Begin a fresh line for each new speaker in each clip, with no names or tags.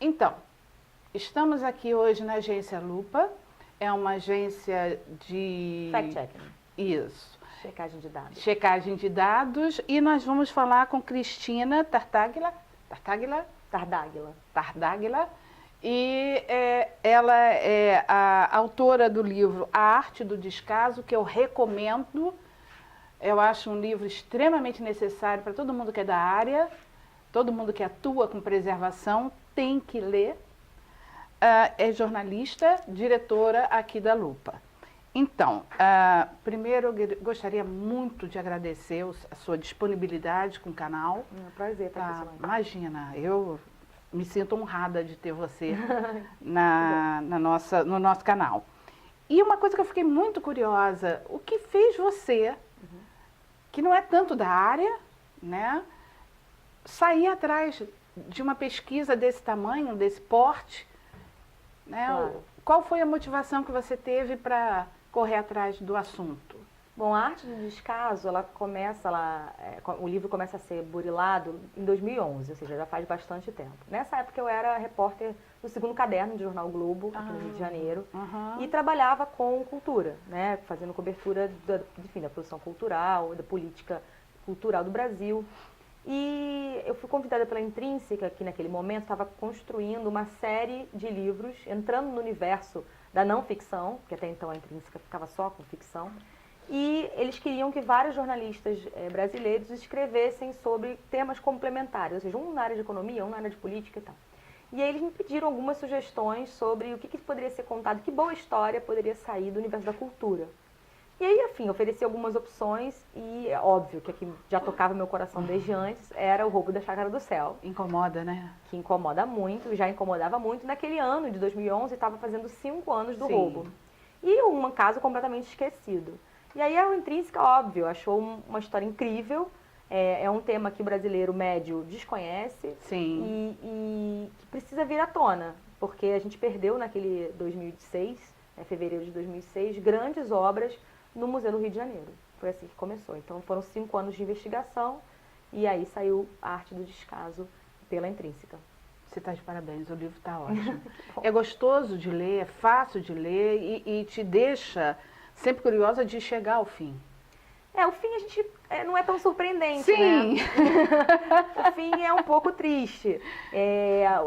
Então, estamos aqui hoje na Agência Lupa, é uma agência de...
Fact-checking.
Isso.
Checagem de dados.
Checagem de dados, e nós vamos falar com Cristina Tartaglia, e ela é a autora do livro A Arte do Descaso, que eu recomendo. Eu acho um livro extremamente necessário para todo mundo que é da área, todo mundo que atua com preservação tem que ler. É jornalista, diretora aqui da Lupa. Então, primeiro eu gostaria muito de agradecer a sua disponibilidade com o canal.
É um prazer estar aqui.
Imagina, eu me sinto honrada de ter você no nosso canal. E uma coisa que eu fiquei muito curiosa, o que fez você, que não é tanto da área, né, sair atrás de uma pesquisa desse tamanho, desse porte, né?
Claro.
Qual foi a motivação que você teve para correr atrás do assunto?
Bom, a Arte do Descaso, o livro começa a ser burilado em 2011, ou seja, já faz bastante tempo. Nessa época eu era repórter do segundo caderno do Jornal Globo, aqui no Rio de Janeiro, e trabalhava com cultura, né, fazendo cobertura da produção cultural, da política cultural do Brasil. E eu fui convidada pela Intrínseca, que naquele momento estava construindo uma série de livros, entrando no universo da não ficção, porque até então a Intrínseca ficava só com ficção, e eles queriam que vários jornalistas brasileiros escrevessem sobre temas complementares, ou seja, um na área de economia, um na área de política e tal. E aí eles me pediram algumas sugestões sobre o que poderia ser contado, que boa história poderia sair do universo da cultura. E aí, enfim, ofereci algumas opções e é óbvio que aqui já tocava meu coração desde antes, era o Roubo da Chácara do Céu.
Incomoda, né?
Que incomoda muito, já incomodava muito. Naquele ano de 2011, estava fazendo 5 anos do roubo. E um caso completamente esquecido. E aí a Intrínseca, óbvio, achou uma história incrível. É um tema que o brasileiro médio desconhece.
Sim.
E que precisa vir à tona, porque a gente perdeu naquele 2006, fevereiro de 2006, grandes obras no Museu do Rio de Janeiro. Foi assim que começou. Então foram 5 anos de investigação e aí saiu A Arte do Descaso pela Intrínseca.
Você está de parabéns, o livro está ótimo. É gostoso de ler, é fácil de ler e te deixa sempre curiosa de chegar ao fim.
O fim a gente não é tão surpreendente,
Sim.
né? O fim é um pouco triste.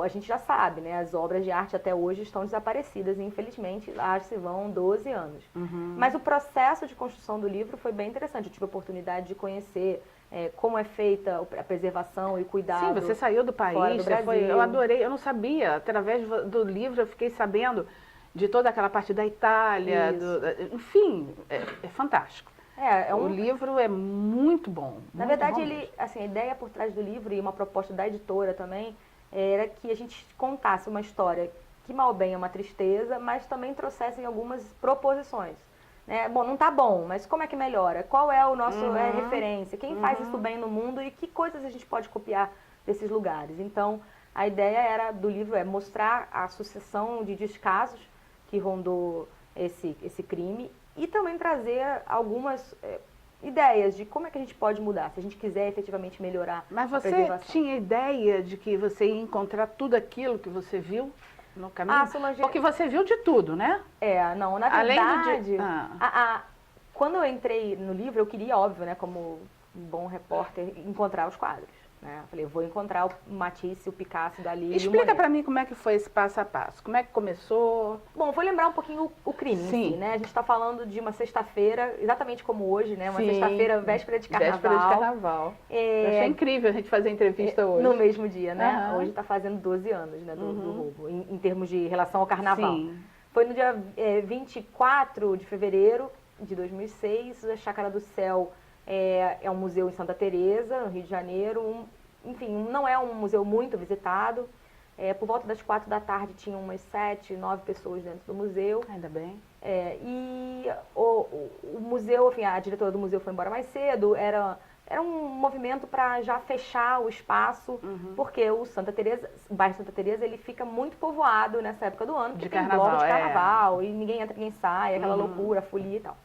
A gente já sabe, né? As obras de arte até hoje estão desaparecidas e infelizmente lá se vão 12 anos. Mas o processo de construção do livro foi bem interessante. Eu tive a oportunidade de conhecer como é feita a preservação e o cuidado.
Sim, você saiu do país, eu adorei, eu não sabia, através do livro eu fiquei sabendo de toda aquela parte da Itália, enfim, é fantástico. O livro é muito bom.
Na verdade, a ideia por trás do livro e uma proposta da editora também era que a gente contasse uma história que mal bem é uma tristeza, mas também trouxessem algumas proposições. Né? Bom, não tá bom, mas como é que melhora? Qual é o nosso referência? Quem faz isso bem no mundo e que coisas a gente pode copiar desses lugares? Então, a ideia do livro é mostrar a sucessão de descasos que rondou esse crime e também trazer algumas ideias de como é que a gente pode mudar, se a gente quiser efetivamente melhorar
Mas
a preservação.
Você tinha ideia de que você ia encontrar tudo aquilo que você viu no caminho?
Solange...
Porque você viu de tudo, né?
Não, na verdade,
Além
quando eu entrei no livro, eu queria, óbvio, né, como um bom repórter, encontrar os quadros. Né? Eu falei, eu vou encontrar o Matisse, o Picasso, Dalí.
Explica para mim como é que foi esse passo a passo. Como é que começou?
Bom, vou lembrar um pouquinho o crime em si, né? A gente está falando de uma sexta-feira, exatamente como hoje, né? Uma sexta-feira, véspera de carnaval.
Véspera de carnaval. Eu achei incrível a gente fazer a entrevista hoje.
No mesmo dia, né? Hoje está fazendo 12 anos, né, do roubo, em termos de relação ao carnaval.
Sim.
Foi no dia 24 de fevereiro de 2006, a Chácara do Céu é um museu em Santa Teresa, no Rio de Janeiro. Enfim, não é um museu muito visitado. Por volta das 4 da tarde tinham umas 7, 9 pessoas dentro do museu.
Ainda bem.
E o museu, enfim, a diretora do museu foi embora mais cedo. Era um movimento para já fechar o espaço, porque o bairro Santa Teresa, ele fica muito povoado nessa época do ano, porque tem bloco de carnaval, e ninguém entra, ninguém sai, aquela loucura, folia e tal.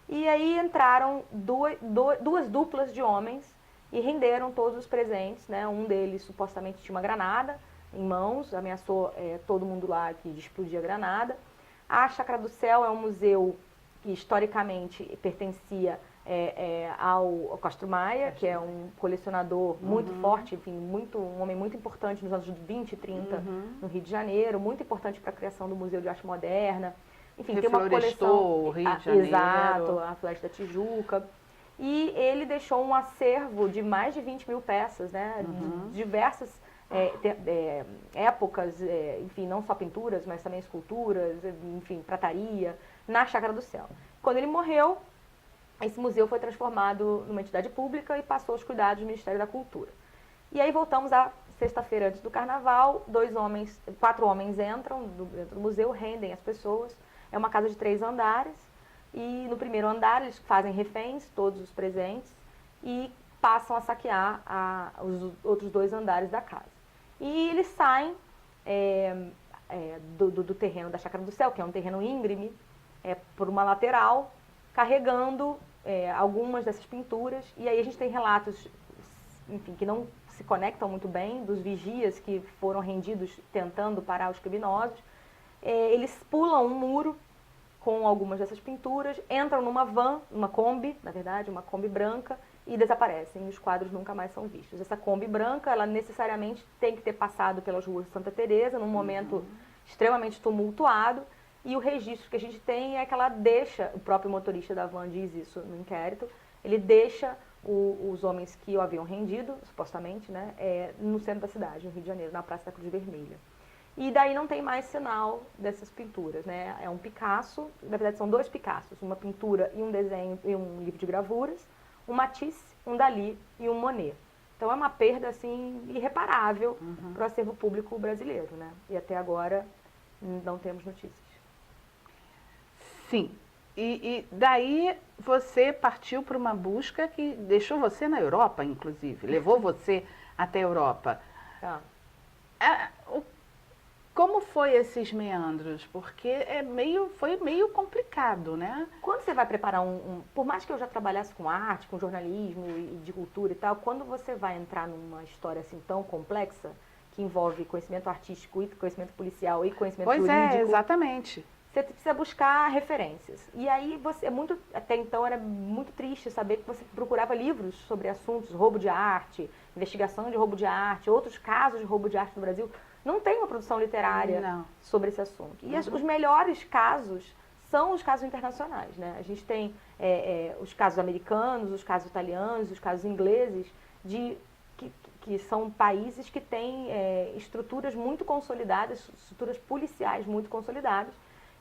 E aí entraram duas duplas de homens e renderam todos os presentes, né? Um deles supostamente tinha uma granada, em mãos, ameaçou todo mundo lá que explodia granada. A Chácara do Céu é um museu que historicamente pertencia ao Castro Maia, que é um colecionador muito forte, enfim, um homem muito importante nos anos 20 e 30 no Rio de Janeiro, muito importante para a criação do Museu de Arte Moderna. Enfim, tem uma coleção.
O Rio de Janeiro.
Exato, a Floresta da Tijuca. E ele deixou um acervo de mais de 20 mil peças, né? De diversas épocas, enfim, não só pinturas, mas também esculturas, enfim, prataria, na Chácara do Céu. Quando ele morreu, esse museu foi transformado numa entidade pública e passou aos cuidados do Ministério da Cultura. E aí voltamos à sexta-feira antes do Carnaval, 4 homens entram dentro do museu, rendem as pessoas. É uma casa de 3 andares e no primeiro andar eles fazem reféns, todos os presentes, e passam a saquear os outros 2 andares da casa. E eles saem do terreno da Chácara do Céu, que é um terreno íngreme, por uma lateral, carregando algumas dessas pinturas. E aí a gente tem relatos, enfim, que não se conectam muito bem, dos vigias que foram rendidos tentando parar os criminosos. Eles pulam um muro com algumas dessas pinturas, entram numa van, uma Kombi, na verdade, uma Kombi branca, e desaparecem. Os quadros nunca mais são vistos. Essa Kombi branca, ela necessariamente tem que ter passado pelas ruas de Santa Teresa, num momento extremamente tumultuado, e o registro que a gente tem é que ela deixa, o próprio motorista da van diz isso no inquérito, ele deixa os homens que o haviam rendido, supostamente, né, no centro da cidade, no Rio de Janeiro, na Praça da Cruz Vermelha. E daí não tem mais sinal dessas pinturas, né? É um Picasso, na verdade são 2 Picassos, uma pintura e um desenho e um livro de gravuras, um Matisse, um Dalí e um Monet. Então é uma perda assim irreparável para o acervo público brasileiro, né? E até agora não temos notícias.
Sim. E daí você partiu para uma busca que deixou você na Europa, inclusive, levou você até a Europa.
Tá.
Como foi esses meandros? Porque foi meio complicado, né?
Quando você vai preparar por mais que eu já trabalhasse com arte, com jornalismo e de cultura e tal, quando você vai entrar numa história assim tão complexa, que envolve conhecimento artístico e conhecimento policial e conhecimento jurídico...
Pois é, exatamente.
Você precisa buscar referências. E aí até então era muito triste saber que você procurava livros sobre assuntos, roubo de arte, investigação de roubo de arte, outros casos de roubo de arte no Brasil. Não tem uma produção literária sobre esse assunto. E os melhores casos são os casos internacionais, né? A gente tem os casos americanos, os casos italianos, os casos ingleses, que são países que têm estruturas muito consolidadas, estruturas policiais muito consolidadas,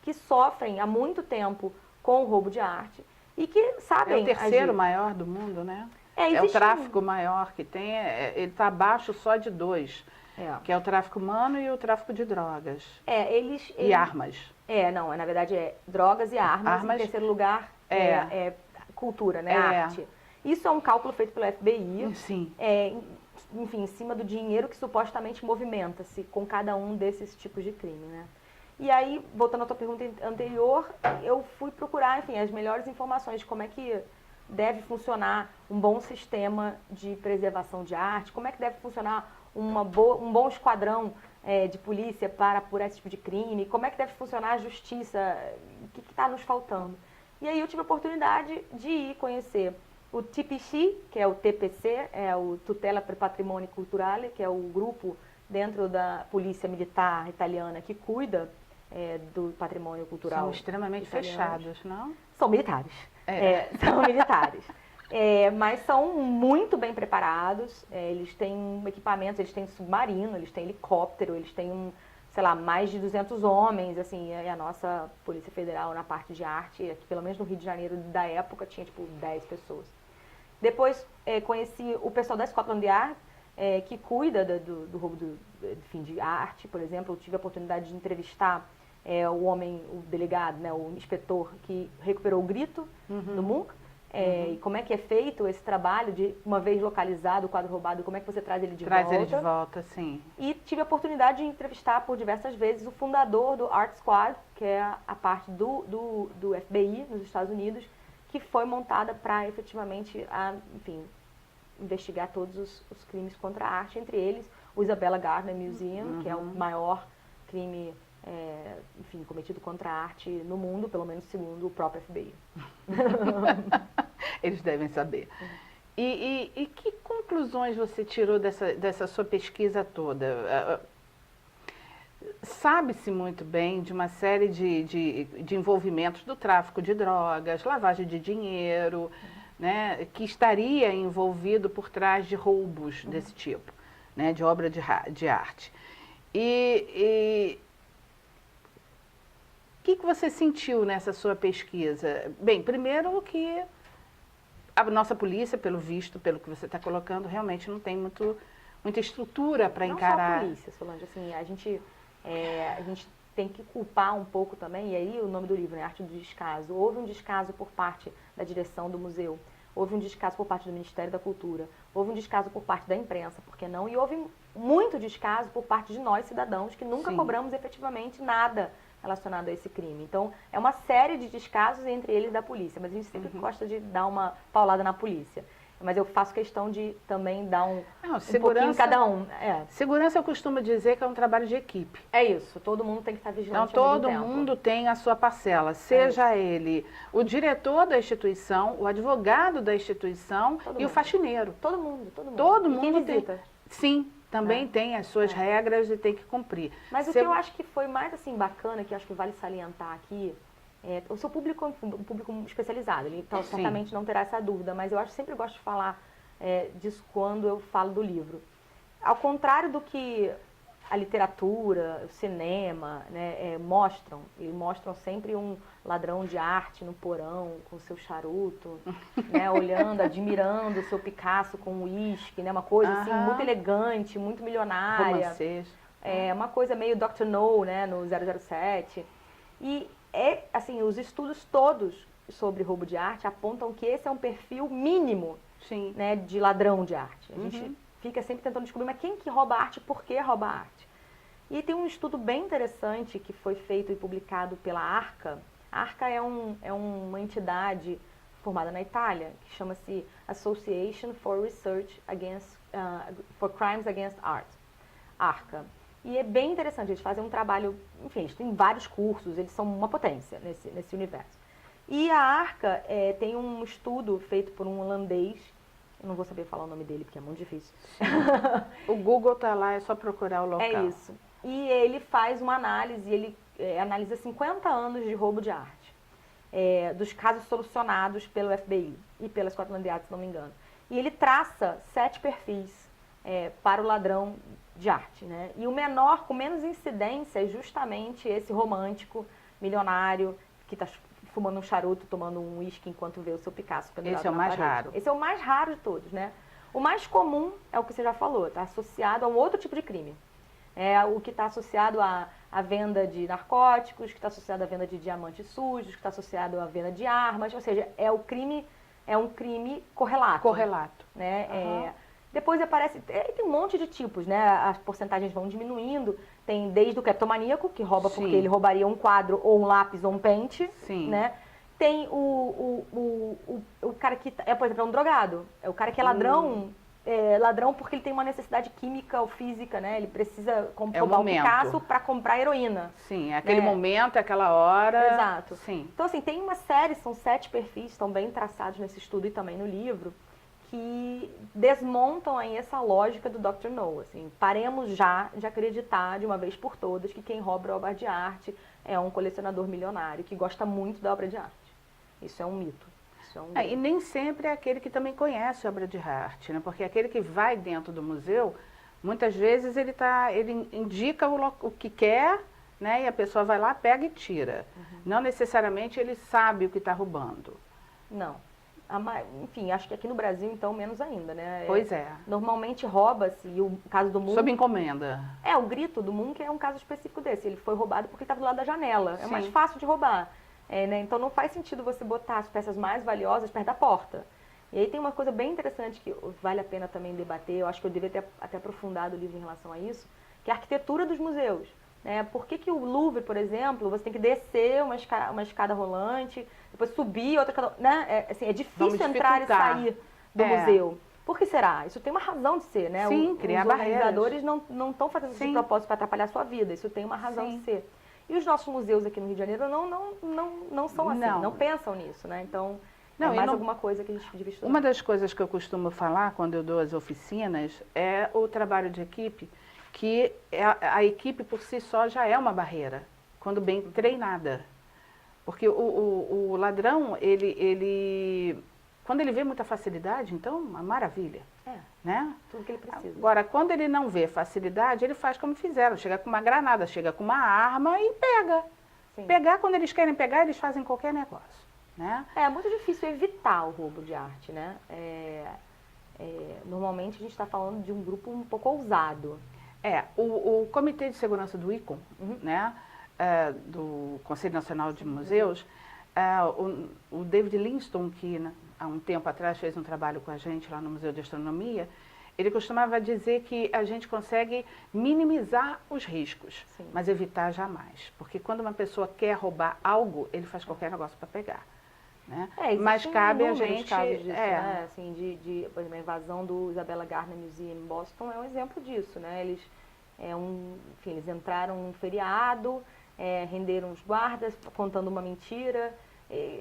que sofrem há muito tempo com o roubo de arte e que sabem...
É o terceiro maior do mundo, né? É o tráfico maior que tem, ele está abaixo só de 2. Que é o tráfico humano e o tráfico de drogas. E armas.
Na verdade drogas e armas. Em terceiro lugar cultura, né? Arte. Isso é um cálculo feito pelo FBI.
Sim.
Enfim, em cima do dinheiro que supostamente movimenta-se com cada um desses tipos de crime, né? E aí, voltando à tua pergunta anterior, eu fui procurar, enfim, as melhores informações de como é que deve funcionar um bom sistema de preservação de arte, como é que deve funcionar um bom esquadrão de polícia para apurar esse tipo de crime, como é que deve funcionar a justiça, o que está nos faltando. E aí eu tive a oportunidade de ir conhecer o TPC, que é o TPC, é o Tutela per Patrimônio Culturale, que é o grupo dentro da Polícia Militar italiana que cuida do patrimônio cultural.
São extremamente fechados, não?
São militares. São militares. Mas são muito bem preparados, eles têm equipamentos, eles têm submarino, eles têm helicóptero, eles têm, sei lá, mais de 200 homens, assim, e a nossa Polícia Federal na parte de arte, aqui, pelo menos no Rio de Janeiro da época, tinha tipo 10 pessoas. Depois conheci o pessoal da Scotland Yard, que cuida do roubo de arte, por exemplo. Eu tive a oportunidade de entrevistar o delegado, né, o inspetor que recuperou o grito do Munch. E como é que é feito esse trabalho de, uma vez localizado o quadro roubado, como é que você traz ele de volta?
Traz ele de volta, sim.
E tive a oportunidade de entrevistar por diversas vezes o fundador do Art Squad, que é a parte do FBI nos Estados Unidos, que foi montada para efetivamente, enfim, investigar todos os crimes contra a arte, entre eles o Isabella Gardner Museum, que é o maior crime, enfim, cometido contra a arte no mundo, pelo menos segundo o próprio FBI.
Eles devem saber. E que conclusões você tirou dessa sua pesquisa toda? Sabe-se muito bem de uma série de envolvimentos do tráfico de drogas, lavagem de dinheiro, né, que estaria envolvido por trás de roubos desse tipo, né, de obra de arte. E o que você sentiu nessa sua pesquisa? Bem, primeiro que a nossa polícia, pelo visto, pelo que você está colocando, realmente não tem muita estrutura para encarar.
Não só a polícia, Solange, assim, a gente tem que culpar um pouco também, e aí o nome do livro, né, Arte do Descaso. Houve um descaso por parte da direção do museu, houve um descaso por parte do Ministério da Cultura, houve um descaso por parte da imprensa, por que não? E houve muito descaso por parte de nós, cidadãos, que nunca cobramos efetivamente nada relacionado a esse crime. Então, é uma série de descasos entre eles da polícia, mas a gente sempre gosta de dar uma paulada na polícia. Mas eu faço questão de também dar um pouquinho em cada um.
Segurança, eu costumo dizer que é um trabalho de equipe.
É isso, todo mundo tem que estar vigilante
então,
ao mesmo
todo mundo tem a sua parcela, seja ele o diretor da instituição, o advogado da instituição o faxineiro.
Todo mundo.
Todo
e
mundo
quem
tem.
visita?
Sim, também tem as suas regras e tem que cumprir.
Mas o que eu acho que foi mais assim bacana, que acho que vale salientar aqui, o seu público é um público especializado, ele então, certamente não terá essa dúvida, mas eu sempre gosto de falar disso quando eu falo do livro. Ao contrário do que a literatura, o cinema, né, eles mostram sempre um ladrão de arte no porão, com seu charuto, né, olhando, admirando o seu Picasso com uísque, né, uma coisa assim muito elegante, muito milionária.
Romancês.
Uma coisa meio Dr. No, né, no 007. E assim, os estudos todos sobre roubo de arte apontam que esse é um perfil mínimo, né, de ladrão de arte. A gente fica sempre tentando descobrir, mas quem que rouba arte e por que rouba arte? E tem um estudo bem interessante que foi feito e publicado pela ARCA. A ARCA é uma entidade formada na Itália, que chama-se Association for Research for Crimes Against Art, ARCA. E é bem interessante, eles fazem um trabalho, enfim, eles têm vários cursos, eles são uma potência nesse universo. E a ARCA tem um estudo feito por um holandês, eu não vou saber falar o nome dele porque é muito difícil.
O Google está lá, é só procurar o local.
É isso. E ele faz uma análise, ele analisa 50 anos de roubo de arte, dos casos solucionados pelo FBI e pela Scotland Yard, se não me engano. E ele traça 7 perfis para o ladrão de arte, né? E o menor, com menos incidência, é justamente esse romântico, milionário, que está fumando um charuto, tomando um uísque enquanto vê o seu Picasso pendurado
Esse é o mais raro.
Esse é o mais raro de todos, né? O mais comum é o que você já falou, está associado a um outro tipo de crime. É o que está associado à venda de narcóticos, que está associado à venda de diamantes sujos, que está associado à venda de armas, ou seja, é um crime correlato.
Correlato.
Né? Depois aparece, tem um monte de tipos, né? As porcentagens vão diminuindo. Tem desde o cleptomaníaco, que rouba porque ele roubaria um quadro ou um lápis ou um pente, né? Tem o cara que por exemplo, é um drogado. É o cara que é ladrão, ladrão porque ele tem uma necessidade química ou física, né? Ele precisa roubar o Picasso para comprar heroína.
Sim, aquele momento, aquela hora.
Exato.
Sim.
Então, assim, tem uma série, são 7 perfis, estão bem traçados nesse estudo e também no livro, que desmontam aí essa lógica do Dr. No. Assim, paremos já de acreditar de uma vez por todas que quem rouba obra de arte é um colecionador milionário que gosta muito da obra de arte. Isso é um mito.
E nem sempre é aquele que também conhece a obra de arte, né? Porque aquele que vai dentro do museu, muitas vezes ele indica o que quer, né? E a pessoa vai lá, pega e tira. Não necessariamente ele sabe o que está roubando.
Não. Enfim, acho que aqui no Brasil, então, menos ainda, né?
Pois é.
Normalmente rouba-se, e o caso do Munch...
Sob encomenda.
O grito do Munch é um caso específico desse. Ele foi roubado porque estava do lado da janela. É
Sim.
mais fácil de roubar. Né? Então, não faz sentido você botar as peças mais valiosas perto da porta. E aí tem uma coisa bem interessante que vale a pena também debater. Eu acho que eu deveria ter até aprofundado o livro em relação a isso, que é a arquitetura dos museus. Por que o Louvre, por exemplo, você tem que descer uma escada rolante, depois subir outra escada, né? É difícil entrar e sair do museu. Por que será? Isso tem uma razão de ser, né?
Sim, criar
os
barreiras.
organizadores não estão fazendo isso de
Sim.
propósito para atrapalhar a sua vida. Isso tem uma razão
Sim.
de ser. E os nossos museus aqui no Rio de Janeiro não são assim,
Não.
não pensam nisso, né? Então,
Não,
é
e
mais
não-
alguma coisa que a gente devia estudar.
Uma das coisas que eu costumo falar quando eu dou as oficinas é o trabalho de equipe, que a equipe por si só já é uma barreira, quando bem treinada. Porque o ladrão, quando ele vê muita facilidade, então, uma maravilha,
É,
né?
tudo que ele precisa.
Agora, quando ele não vê facilidade, ele faz como fizeram, chega com uma granada, chega com uma arma e pega.
Sim.
Pegar, quando eles querem pegar, eles fazem qualquer negócio, né?
É muito difícil evitar o roubo de arte, né? Normalmente a gente está falando de um grupo um pouco ousado.
O Comitê de Segurança do ICOM, né, do Conselho Nacional de Museus, o David Linston, que há um tempo atrás fez um trabalho com a gente lá no Museu de Astronomia, ele costumava dizer que a gente consegue minimizar os riscos,
Sim.
mas evitar jamais. Porque quando uma pessoa quer roubar algo, ele faz qualquer negócio para pegar. Né?
Existem
cabe a
inúmeros
gente...
casos disso, né? Assim, por exemplo, a invasão do Isabella Gardner Museum em Boston é um exemplo disso, né? Eles entraram num feriado, renderam os guardas, contando uma mentira.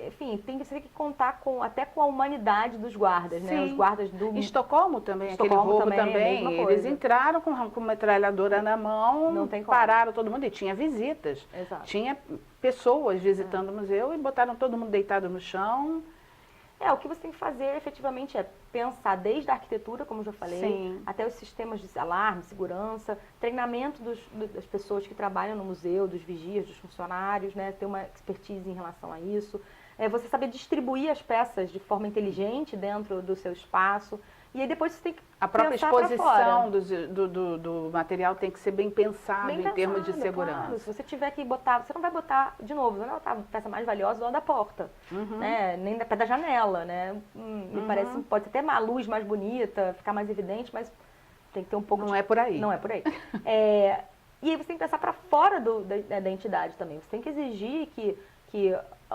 Enfim, você tem que contar até com a humanidade dos guardas, né? Os guardas do...
Em Estocolmo também,
Estocolmo
aquele roubo
também, a
também.
mesma
Eles
coisa.
entraram com metralhadora na mão,
Não tem como.
pararam todo mundo e tinha visitas.
Exato.
Tinha pessoas visitando o museu e botaram todo mundo deitado no chão.
O que você tem que fazer efetivamente é pensar desde a arquitetura, como eu já falei,
Sim.
até os sistemas de alarme, segurança, treinamento das pessoas que trabalham no museu, dos vigias, dos funcionários, né? Ter uma expertise em relação a isso. Você saber distribuir as peças de forma inteligente dentro do seu espaço. E aí depois você tem que
A própria
pensar pra
exposição
fora.
do material tem que ser bem pensado em termos de segurança.
Claro. Se você tiver que botar, você não vai botar, de novo, você não vai botar a peça mais valiosa lá da porta, né? Nem da pé da janela, né? Me parece, pode ter uma luz mais bonita, ficar mais evidente, mas tem que ter um pouco
Não é por aí.
Não é por aí. E aí você tem que pensar para fora da entidade também. Você tem que exigir que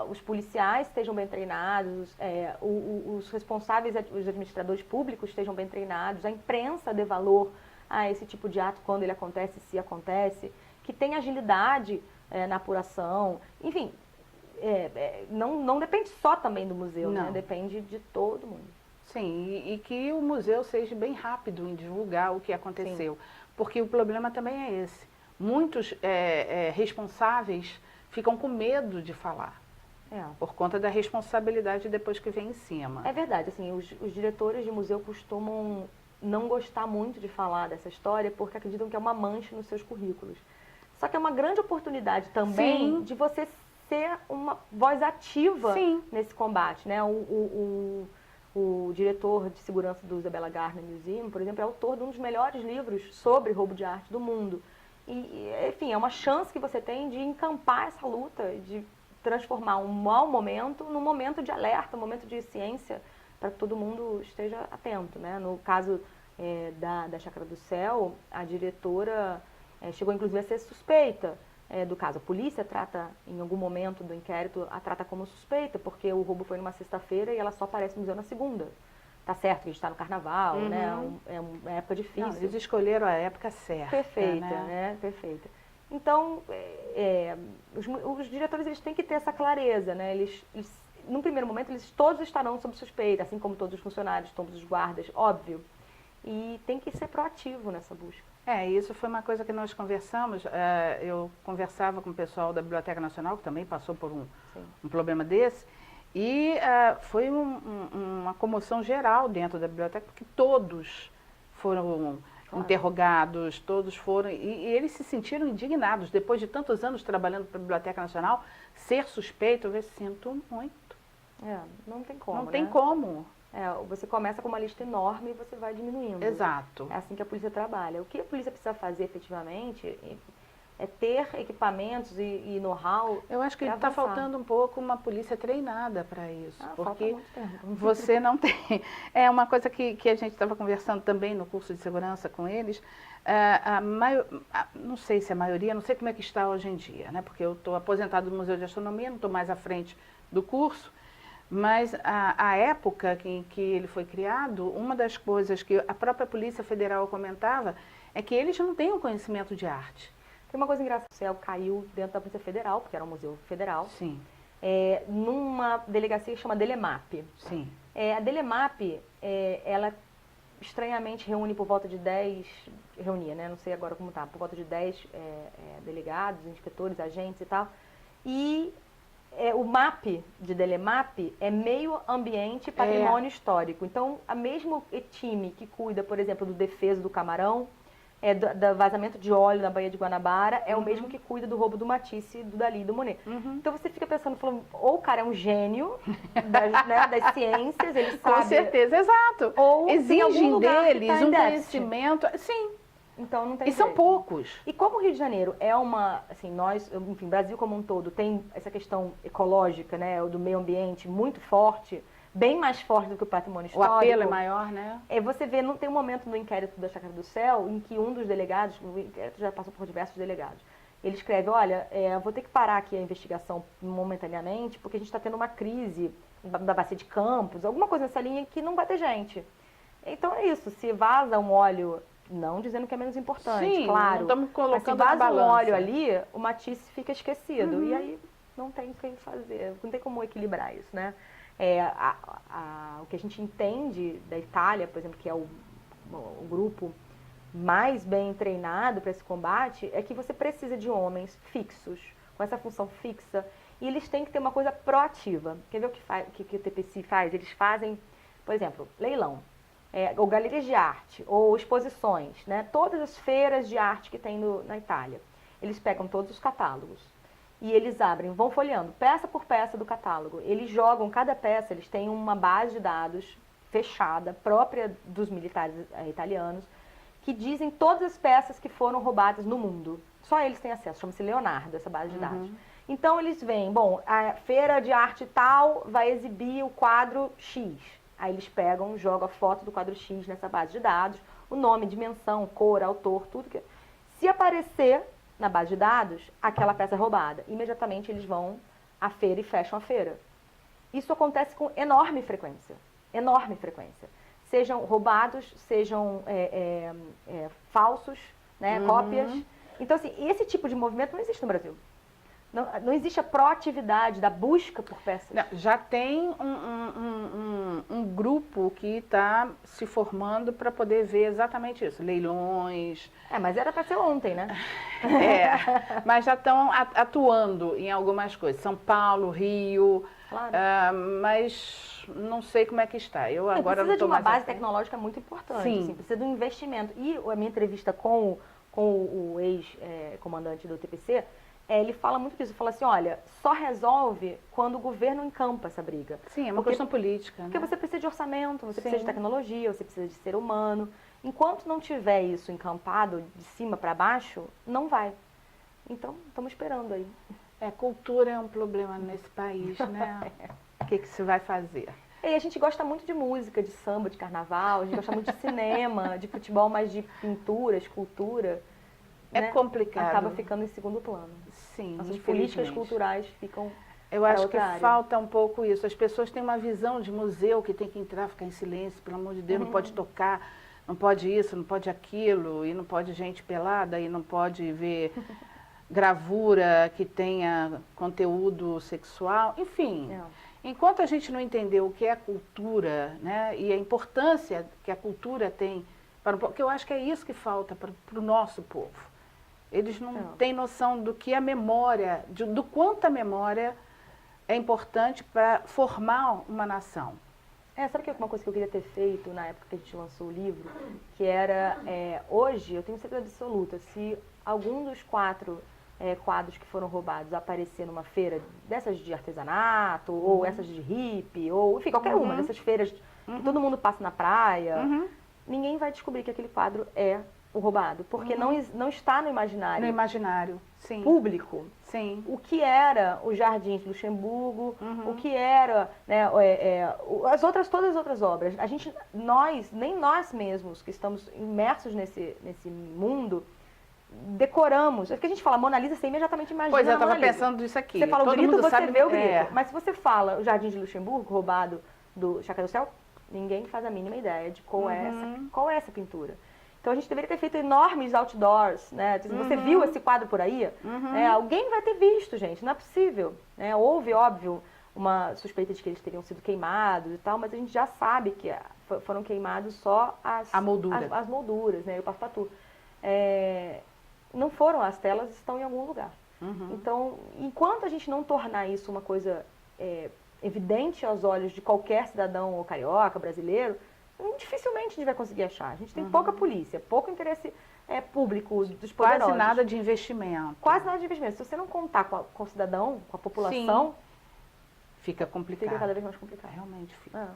os policiais estejam bem treinados, os responsáveis, os administradores públicos estejam bem treinados, a imprensa dê valor a esse tipo de ato quando ele acontece, se acontece, que tenha agilidade na apuração. Enfim, não depende só também do museu, né? Depende de todo mundo.
Sim, e que o museu seja bem rápido em divulgar o que aconteceu. Sim. Porque o problema também é esse. Muitos responsáveis ficam com medo de falar. Por conta da responsabilidade depois que vem em cima.
É verdade, assim, os diretores de museu costumam não gostar muito de falar dessa história porque acreditam que é uma mancha nos seus currículos. Só que é uma grande oportunidade também
Sim.
de você ser uma voz ativa
Sim.
nesse combate, né? O diretor de segurança do Isabella Gardner Museum, por exemplo, é autor de um dos melhores livros sobre roubo de arte do mundo. E, enfim, é uma chance que você tem de encampar essa luta, de transformar um mau momento num momento de alerta, um momento de ciência, para que todo mundo esteja atento, né? No caso da Chácara do Céu, a diretora chegou inclusive a ser suspeita do caso. A polícia trata, em algum momento do inquérito, a trata como suspeita, porque o roubo foi numa sexta-feira e ela só aparece no museu na segunda. Tá certo que a gente está no carnaval, né? É uma época difícil.
Não, eles escolheram a época certa.
Perfeita, né? Perfeita. Então, os diretores eles têm que ter essa clareza, né? Eles, num primeiro momento, eles todos estarão sob suspeita, assim como todos os funcionários, todos os guardas, óbvio. E tem que ser proativo nessa busca.
Isso foi uma coisa que nós conversamos. Eu conversava com o pessoal da Biblioteca Nacional, que também passou por um problema desse, e foi uma comoção geral dentro da biblioteca, porque todos foram interrogados, todos foram, e eles se sentiram indignados, depois de tantos anos trabalhando para a Biblioteca Nacional, ser suspeito, eu sinto muito.
Não tem como,
Não tem como.
Você começa com uma lista enorme e você vai diminuindo.
Exato.
É assim que a polícia trabalha. O que a polícia precisa fazer efetivamente é ter equipamentos e know-how.
Eu acho que está faltando um pouco uma polícia treinada para isso. Porque
falta muito tempo.
Você não tem. É uma coisa que a gente estava conversando também no curso de segurança com eles. Não sei se a maioria, não sei como é que está hoje em dia, né? Porque eu estou aposentado do Museu de Astronomia, não estou mais à frente do curso. Mas a época em que ele foi criado, uma das coisas que a própria Polícia Federal comentava é que eles não têm um conhecimento de arte.
Tem uma coisa engraçada, o museu caiu dentro da Polícia Federal, porque era um museu federal,
Sim,
numa delegacia que chama Delemap.
sim.
A Delemap, ela estranhamente reúne por volta de 10, reunia, né? Não sei agora como tá, por volta de 10 delegados, inspetores, agentes e tal. E o MAP de Delemap é meio ambiente e patrimônio histórico. Então, a mesmo time que cuida, por exemplo, do defeso do camarão, do vazamento de óleo na Baía de Guanabara, é o mesmo que cuida do roubo do Matisse, do Dalí e do Monet. Então você fica pensando, falando, ou o cara é um gênio das ciências, ele sabe...
Com certeza, exato.
Ou
exigem deles
tá
um conhecimento... Sim.
Então não tem
E são
jeito.
poucos.
E como o Rio de Janeiro é uma, assim, enfim, Brasil como um todo tem essa questão ecológica, né, do meio ambiente muito forte, bem mais forte do que o patrimônio histórico.
O apelo é maior, né?
Você vê, não tem um momento no inquérito da Chácara do Céu em que um dos delegados, o inquérito já passou por diversos delegados, ele escreve, olha, vou ter que parar aqui a investigação momentaneamente, porque a gente está tendo uma crise da bacia de Campos, alguma coisa nessa linha que não vai ter gente. Então é isso, se vaza um óleo, não dizendo que é menos importante,
sim,
claro,
não estamos colocando
mas se vaza
na
um
balança.
óleo ali, o Matisse fica esquecido, e aí não tem o que fazer, não tem como equilibrar isso, né? O que a gente entende da Itália, por exemplo, que é o grupo mais bem treinado para esse combate, é que você precisa de homens fixos, com essa função fixa, e eles têm que ter uma coisa proativa. Quer ver o que o TPC faz? Eles fazem, por exemplo, leilão, ou galerias de arte, ou exposições, né? Todas as feiras de arte que tem na Itália. Eles pegam todos os catálogos. E eles abrem, vão folheando, peça por peça do catálogo. Eles jogam cada peça, eles têm uma base de dados fechada, própria dos militares italianos, que dizem todas as peças que foram roubadas no mundo. Só eles têm acesso, chama-se Leonardo, essa base de dados. Então eles veem, bom, a feira de arte tal vai exibir o quadro X. Aí eles pegam, jogam a foto do quadro X nessa base de dados, o nome, dimensão, cor, autor, tudo que... Se aparecer na base de dados, aquela peça é roubada. Imediatamente eles vão à feira e fecham a feira. Isso acontece com enorme frequência. Enorme frequência. Sejam roubados, sejam falsos, né, cópias. Então, assim, esse tipo de movimento não existe no Brasil. Não existe a proatividade da busca por peças.
Não, já tem um grupo que está se formando para poder ver exatamente isso. Leilões.
Mas era para ser ontem, né?
Mas já estão atuando em algumas coisas. São Paulo, Rio,
Claro.
Mas não sei como é que está. Eu agora não
precisa de
estou
uma
mais
base tecnológica muito importante.
Sim.
Assim, precisa de um investimento. E a minha entrevista com o ex-comandante do TPC, ele fala muito disso. Ele fala assim, olha, só resolve quando o governo encampa essa briga.
Sim, é uma questão política.
Porque
né?
você precisa de orçamento, você
Sim.
precisa de tecnologia, você precisa de ser humano. Enquanto não tiver isso encampado de cima para baixo, não vai. Então, estamos esperando aí.
Cultura é um problema nesse país, né? O que se vai fazer?
E a gente gosta muito de música, de samba, de carnaval, a gente gosta muito de cinema, de futebol, mas de pintura, escultura.
É
né?
complicado.
Acaba ficando em segundo plano.
Sim,
Nossas políticas
infelizmente.
culturais ficam
Eu acho que
outra área.
falta um pouco isso. As pessoas têm uma visão de museu que tem que entrar, ficar em silêncio, pelo amor de Deus, não pode tocar, não pode isso, não pode aquilo, e não pode gente pelada, e não pode ver gravura que tenha conteúdo sexual, enfim. Enquanto a gente não entender o que é cultura, né, e a importância que a cultura tem, porque eu acho que é isso que falta para o nosso povo. Eles não têm noção do que a memória, do quanto a memória é importante para formar uma nação.
Sabe que uma coisa que eu queria ter feito na época que a gente lançou o livro, que era, hoje, eu tenho certeza absoluta, se algum dos 4 quadros que foram roubados aparecer numa feira dessas de artesanato, ou essas de hippie, ou enfim, qualquer uma dessas feiras que todo mundo passa na praia, ninguém vai descobrir que aquele quadro é o roubado, porque não está no imaginário.
No imaginário, sim.
Público.
Sim.
O que era o Jardim de Luxemburgo, o que era, né, todas as outras obras. Nem nós mesmos que estamos imersos nesse mundo, decoramos. É que a gente fala Mona Lisa, você imediatamente imagina
Pois é, eu
a Mona
estava
Lisa.
pensando nisso aqui.
Você fala o
Todo
grito,
mundo
você
sabe,
vê o grito. Mas se você fala o Jardim de Luxemburgo, roubado do Chácara do Céu, ninguém faz a mínima ideia de qual é essa pintura. Então a gente deveria ter feito enormes outdoors, né? Você viu esse quadro por aí? Alguém vai ter visto, gente, não é possível. Né? Houve, óbvio, uma suspeita de que eles teriam sido queimados e tal, mas a gente já sabe que foram queimados só as molduras, né? E o passe-patou. Não foram, as telas estão em algum lugar. Então, enquanto a gente não tornar isso uma coisa evidente aos olhos de qualquer cidadão ou carioca, brasileiro, dificilmente a gente vai conseguir achar. A gente tem pouca polícia, pouco interesse público dos poderosos.
Quase nada de investimento.
Quase nada de investimento. Se você não contar com o cidadão, com a população,
sim, fica complicado.
Fica cada vez mais complicado.
Realmente fica.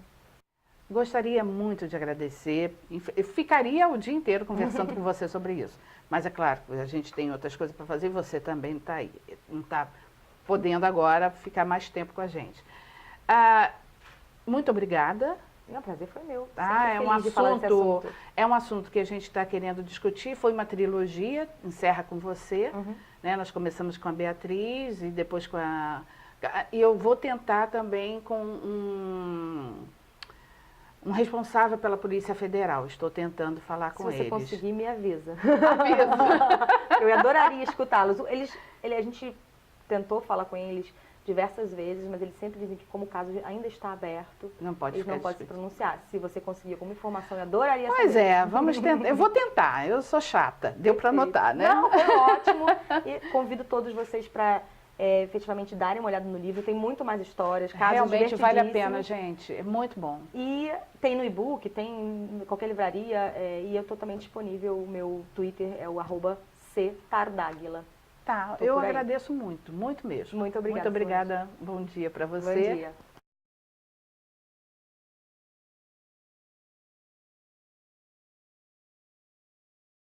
Gostaria muito de agradecer. Eu ficaria o dia inteiro conversando com você sobre isso. Mas é claro, a gente tem outras coisas para fazer e você também não está aí. Não está podendo agora ficar mais tempo com a gente. Muito obrigada.
O prazer foi meu.
É um assunto que a gente está querendo discutir. Foi uma trilogia, encerra com você. Né? Nós começamos com a Beatriz e depois com a... E eu vou tentar também com um responsável pela Polícia Federal. Estou tentando falar com eles.
Se você conseguir, me avisa.
Avisa.
Eu adoraria escutá-los. A gente tentou falar com eles diversas vezes, mas eles sempre dizem que como o caso ainda está aberto, eles não podem se pronunciar. Se você conseguir alguma informação, eu adoraria saber.
Pois é, vamos tentar. Eu vou tentar, eu sou chata. Deu para anotar, né?
Não, foi ótimo. E convido todos vocês para efetivamente darem uma olhada no livro. Tem muito mais histórias, casos
realmente vale a pena, gente. É muito bom.
E tem no e-book, tem em qualquer livraria, e eu estou também disponível. O meu Twitter é o @ctardáguila.
Tá, eu agradeço muito, muito mesmo.
Muito obrigada.
Muito obrigada. Bom dia para você.
Bom dia.